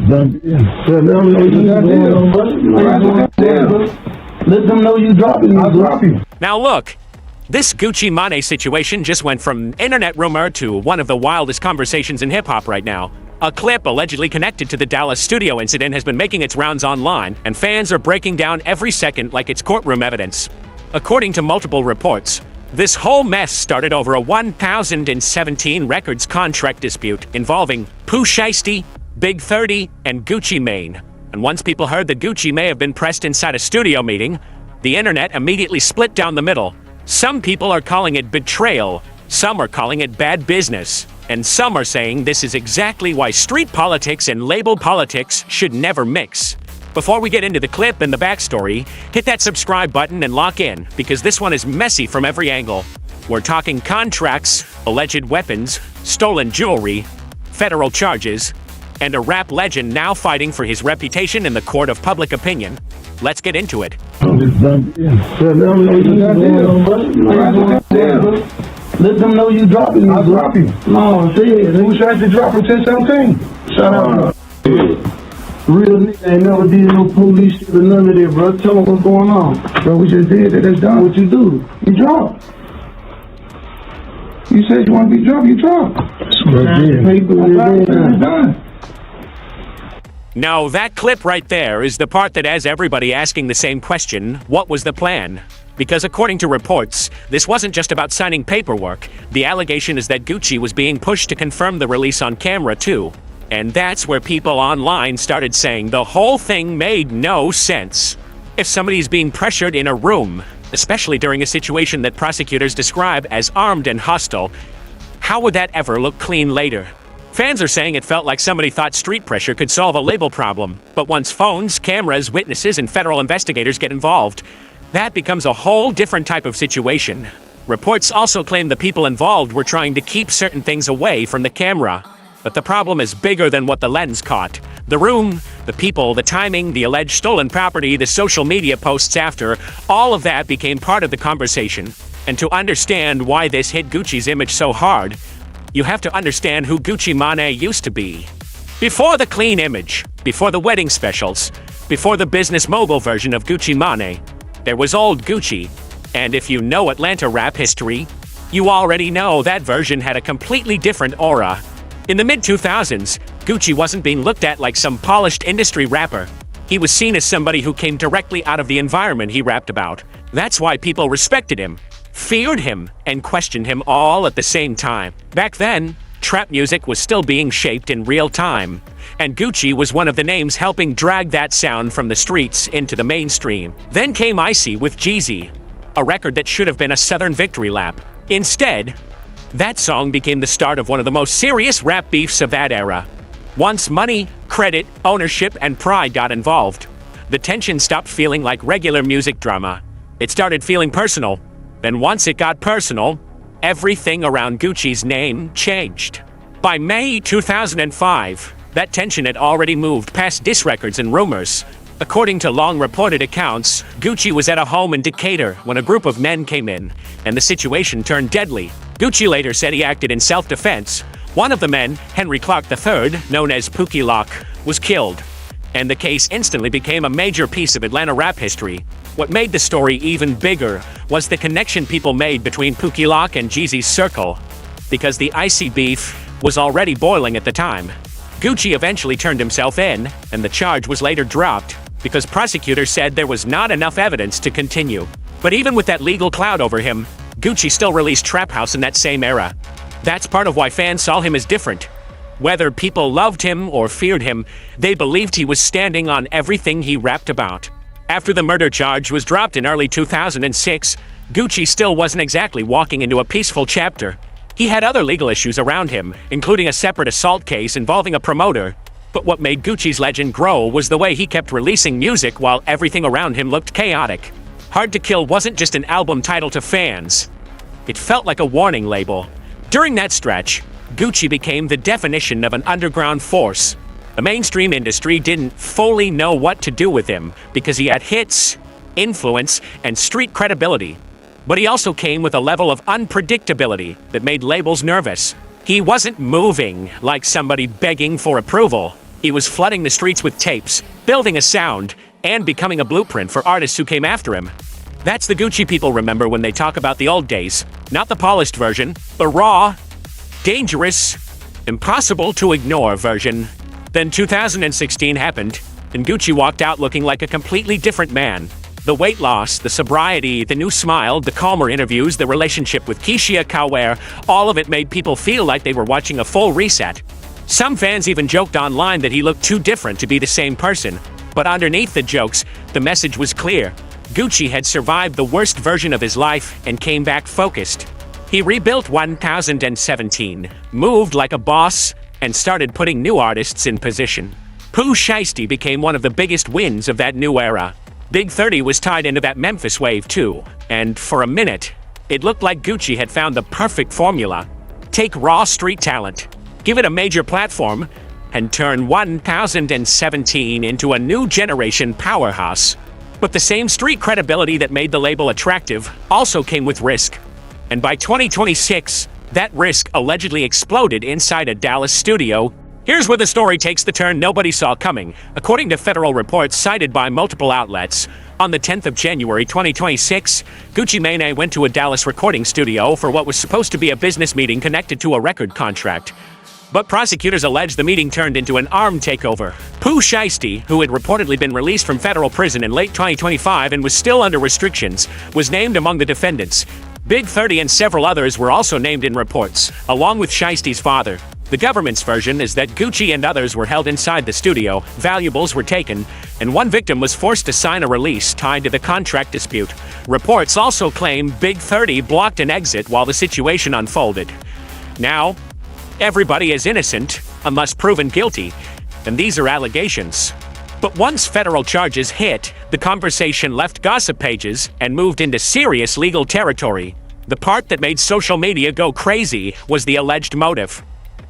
Let them know you Let them know you dropping me. I'll drop you. Now look, this Gucci Mane situation just went from internet rumor to one of the wildest conversations in hip-hop right now. A clip allegedly connected to the Dallas studio incident has been making its rounds online, and fans are breaking down every second like it's courtroom evidence. According to multiple reports, this whole mess started over a 2017 records contract dispute involving Pooh Shiesty, Big 30, and Gucci Mane. And once people heard that Gucci may have been pressed inside a studio meeting, the internet immediately split down the middle. Some people are calling it betrayal, some are calling it bad business, and some are saying this is exactly why street politics and label politics should never mix. Before we get into the clip and the backstory, hit that subscribe button and lock in, because this one is messy from every angle. We're talking contracts, alleged weapons, stolen jewelry, federal charges, and a rap legend now fighting for his reputation in the court of public opinion. Let's get into it. Let them know you dropping me. I'll drop you. No, say it. Who tried to drop from 1017? Shut up. Real nigga ain't never did no police shit or none of that, bro. Tell them what's going on. Bro, we just did it. That's done. What you do? You drop. You said you want to be dropped, you drop. It's done. Now, that clip right there is the part that has everybody asking the same question: what was the plan? Because according to reports, this wasn't just about signing paperwork. The allegation is that Gucci was being pushed to confirm the release on camera too. And that's where people online started saying the whole thing made no sense. If somebody's being pressured in a room, especially during a situation that prosecutors describe as armed and hostile, how would that ever look clean later? Fans are saying it felt like somebody thought street pressure could solve a label problem. But once phones, cameras, witnesses, and federal investigators get involved, that becomes a whole different type of situation. Reports also claim the people involved were trying to keep certain things away from the camera. But the problem is bigger than what the lens caught. The room, the people, the timing, the alleged stolen property, the social media posts after, all of that became part of the conversation. And to understand why this hit Gucci's image so hard, you have to understand who Gucci Mane used to be. Before the clean image, before the wedding specials, before the business mogul version of Gucci Mane, there was old Gucci. And if you know Atlanta rap history, you already know that version had a completely different aura. In the mid-2000s, Gucci wasn't being looked at like some polished industry rapper. He was seen as somebody who came directly out of the environment he rapped about. That's why people respected him, feared him, and questioned him all at the same time. Back then, trap music was still being shaped in real time, and Gucci was one of the names helping drag that sound from the streets into the mainstream. Then came Icy with Jeezy, a record that should have been a Southern victory lap. Instead, that song became the start of one of the most serious rap beefs of that era. Once money, credit, ownership, and pride got involved, the tension stopped feeling like regular music drama. It started feeling personal. Then once it got personal, everything around Gucci's name changed. By May 2005, that tension had already moved past diss records and rumors. According to long-reported accounts, Gucci was at a home in Decatur when a group of men came in, and the situation turned deadly. Gucci later said he acted in self-defense. One of the men, Henry Clark III, known as Pookie Lock, was killed, and the case instantly became a major piece of Atlanta rap history. What made the story even bigger was the connection people made between Pookie Lock and Jeezy's circle, because the Icy beef was already boiling at the time. Gucci eventually turned himself in, and the charge was later dropped, because prosecutors said there was not enough evidence to continue. But even with that legal cloud over him, Gucci still released Trap House in that same era. That's part of why fans saw him as different. Whether people loved him or feared him, they believed he was standing on everything he rapped about. After the murder charge was dropped in early 2006, Gucci still wasn't exactly walking into a peaceful chapter. He had other legal issues around him, including a separate assault case involving a promoter. But what made Gucci's legend grow was the way he kept releasing music while everything around him looked chaotic. Hard to Kill wasn't just an album title to fans. It felt like a warning label. During that stretch, Gucci became the definition of an underground force. The mainstream industry didn't fully know what to do with him because he had hits, influence, and street credibility. But he also came with a level of unpredictability that made labels nervous. He wasn't moving like somebody begging for approval. He was flooding the streets with tapes, building a sound, and becoming a blueprint for artists who came after him. That's the Gucci people remember when they talk about the old days. Not the polished version, the raw, dangerous, impossible to ignore version. Then 2016 happened, and Gucci walked out looking like a completely different man. The weight loss, the sobriety, the new smile, the calmer interviews, the relationship with Keisha Kaware, all of it made people feel like they were watching a full reset. Some fans even joked online that he looked too different to be the same person. But underneath the jokes, the message was clear. Gucci had survived the worst version of his life and came back focused. He rebuilt 1017, moved like a boss, and started putting new artists in position. Pooh Shiesty became one of the biggest wins of that new era. Big 30 was tied into that Memphis wave too, and for a minute, it looked like Gucci had found the perfect formula. Take raw street talent, give it a major platform, and turn 1017 into a new generation powerhouse. But the same street credibility that made the label attractive also came with risk. And by 2026, that risk allegedly exploded inside a Dallas studio. Here's where the story takes the turn nobody saw coming. According to federal reports cited by multiple outlets, on the 10th of January 2026, Gucci Mane went to a Dallas recording studio for what was supposed to be a business meeting connected to a record contract. But prosecutors allege the meeting turned into an armed takeover. Pooh Shiesty, who had reportedly been released from federal prison in late 2025 and was still under restrictions, was named among the defendants. Big 30 and several others were also named in reports, along with Shiesty's father. The government's version is that Gucci and others were held inside the studio, valuables were taken, and one victim was forced to sign a release tied to the contract dispute. Reports also claim Big 30 blocked an exit while the situation unfolded. Now, everybody is innocent, unless proven guilty, and these are allegations. But once federal charges hit, the conversation left gossip pages and moved into serious legal territory. The part that made social media go crazy was the alleged motive.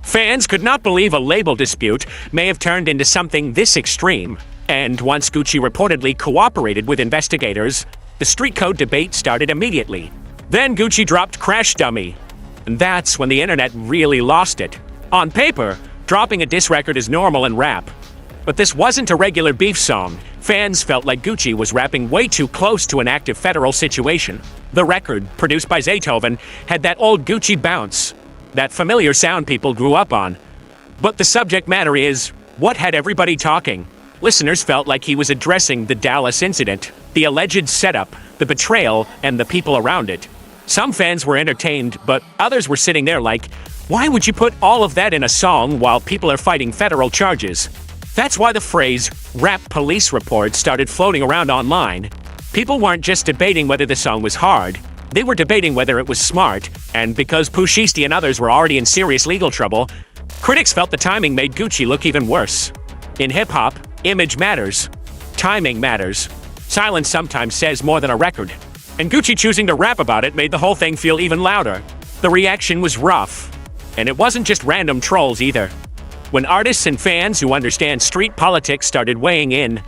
Fans could not believe a label dispute may have turned into something this extreme. And once Gucci reportedly cooperated with investigators, the street code debate started immediately. Then Gucci dropped Crash Dummy. And that's when the internet really lost it. On paper, dropping a diss record is normal in rap. But this wasn't a regular beef song. Fans felt like Gucci was rapping way too close to an active federal situation. The record, produced by Zaytoven, had that old Gucci bounce, that familiar sound people grew up on. But the subject matter is, what had everybody talking? Listeners felt like he was addressing the Dallas incident, the alleged setup, the betrayal, and the people around it. Some fans were entertained, but others were sitting there like, why would you put all of that in a song while people are fighting federal charges? That's why the phrase, rap police report, started floating around online. People weren't just debating whether the song was hard, they were debating whether it was smart, and because Pooh Shiesty and others were already in serious legal trouble, critics felt the timing made Gucci look even worse. In hip-hop, image matters. Timing matters. Silence sometimes says more than a record. And Gucci choosing to rap about it made the whole thing feel even louder. The reaction was rough. And it wasn't just random trolls either. When artists and fans who understand street politics started weighing in,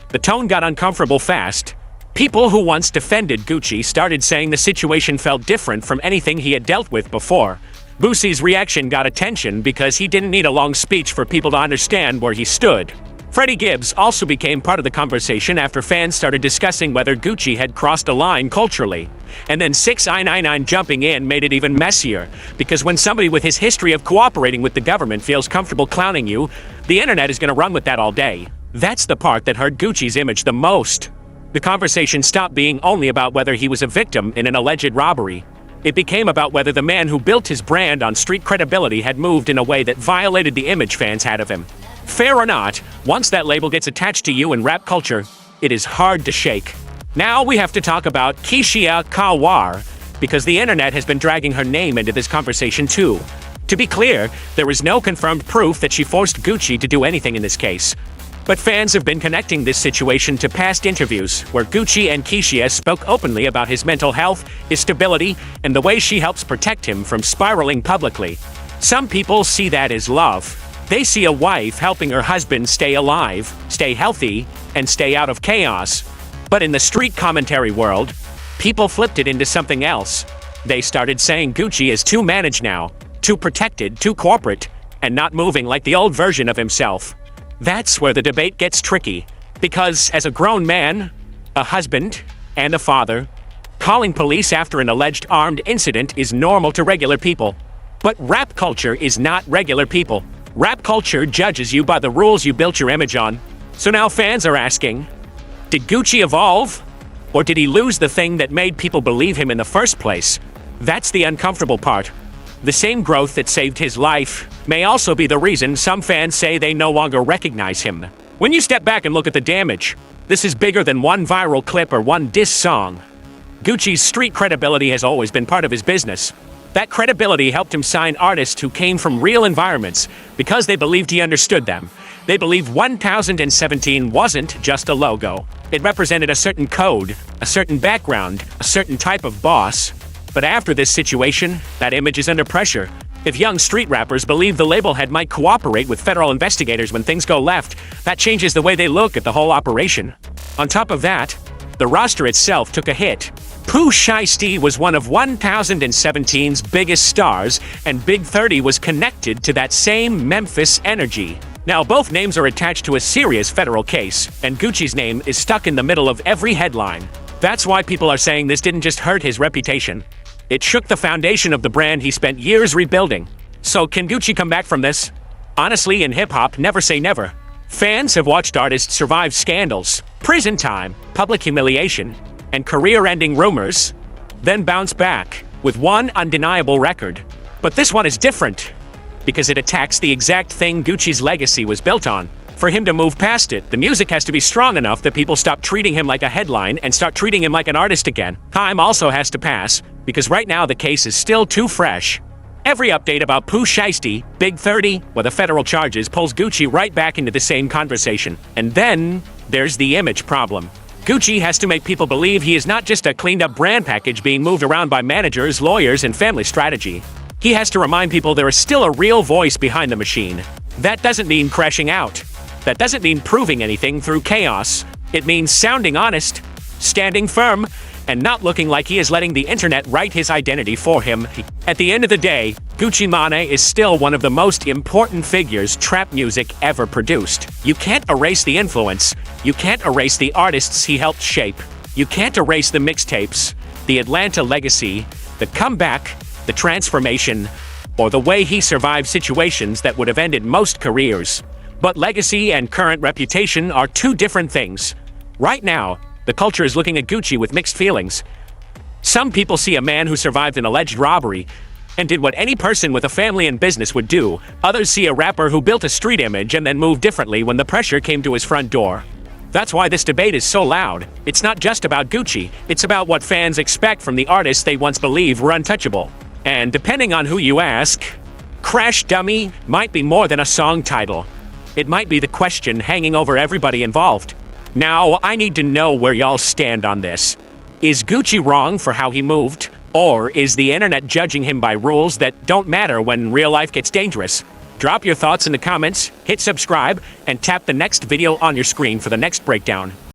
the tone got uncomfortable fast. People who once defended Gucci started saying the situation felt different from anything he had dealt with before. Boosie's reaction got attention because he didn't need a long speech for people to understand where he stood. Freddie Gibbs also became part of the conversation after fans started discussing whether Gucci had crossed a line culturally. And then 6ix9ine jumping in made it even messier, because when somebody with his history of cooperating with the government feels comfortable clowning you, the internet is going to run with that all day. That's the part that hurt Gucci's image the most. The conversation stopped being only about whether he was a victim in an alleged robbery. It became about whether the man who built his brand on street credibility had moved in a way that violated the image fans had of him. Fair or not, once that label gets attached to you in rap culture, it is hard to shake. Now we have to talk about Keisha Kaware, because the internet has been dragging her name into this conversation too. To be clear, there is no confirmed proof that she forced Gucci to do anything in this case. But fans have been connecting this situation to past interviews, where Gucci and Keisha spoke openly about his mental health, his stability, and the way she helps protect him from spiraling publicly. Some people see that as love. They see a wife helping her husband stay alive, stay healthy, and stay out of chaos. But in the street commentary world, people flipped it into something else. They started saying Gucci is too managed now, too protected, too corporate, and not moving like the old version of himself. That's where the debate gets tricky. Because as a grown man, a husband, and a father, calling police after an alleged armed incident is normal to regular people. But rap culture is not regular people. Rap culture judges you by the rules you built your image on. So now fans are asking, did Gucci evolve? Or did he lose the thing that made people believe him in the first place? That's the uncomfortable part. The same growth that saved his life may also be the reason some fans say they no longer recognize him. When you step back and look at the damage, this is bigger than one viral clip or one diss song. Gucci's street credibility has always been part of his business. That credibility helped him sign artists who came from real environments because they believed he understood them. They believed 1017 wasn't just a logo. It represented a certain code, a certain background, a certain type of boss. But after this situation, that image is under pressure. If young street rappers believe the label head might cooperate with federal investigators when things go left, that changes the way they look at the whole operation. On top of that, the roster itself took a hit. Pooh Shiesty was one of 1017's biggest stars, and Big 30 was connected to that same Memphis energy. Now, both names are attached to a serious federal case, and Gucci's name is stuck in the middle of every headline. That's why people are saying this didn't just hurt his reputation. It shook the foundation of the brand he spent years rebuilding. So can Gucci come back from this? Honestly, in hip-hop, never say never. Fans have watched artists survive scandals, prison time, public humiliation, and career-ending rumors, then bounce back with one undeniable record. But this one is different, because it attacks the exact thing Gucci's legacy was built on. For him to move past it, the music has to be strong enough that people stop treating him like a headline and start treating him like an artist again. Time also has to pass, because right now the case is still too fresh. Every update about Pooh Shiesty, Big 30, or the federal charges pulls Gucci right back into the same conversation. And then, there's the image problem. Gucci has to make people believe he is not just a cleaned-up brand package being moved around by managers, lawyers, and family strategy. He has to remind people there is still a real voice behind the machine. That doesn't mean crashing out. That doesn't mean proving anything through chaos. It means sounding honest, standing firm, and not looking like he is letting the internet write his identity for him. At the end of the day, Gucci Mane is still one of the most important figures trap music ever produced. You can't erase the influence. You can't erase the artists he helped shape. You can't erase the mixtapes, the Atlanta legacy, the comeback, the transformation, or the way he survived situations that would have ended most careers. But legacy and current reputation are two different things. Right now, the culture is looking at Gucci with mixed feelings. Some people see a man who survived an alleged robbery and did what any person with a family and business would do. Others see a rapper who built a street image and then moved differently when the pressure came to his front door. That's why this debate is so loud. It's not just about Gucci, it's about what fans expect from the artists they once believed were untouchable. And depending on who you ask, Crash Dummy might be more than a song title. It might be the question hanging over everybody involved. Now, I need to know where y'all stand on this. Is Gucci wrong for how he moved? Or is the internet judging him by rules that don't matter when real life gets dangerous? Drop your thoughts in the comments, hit subscribe, and tap the next video on your screen for the next breakdown.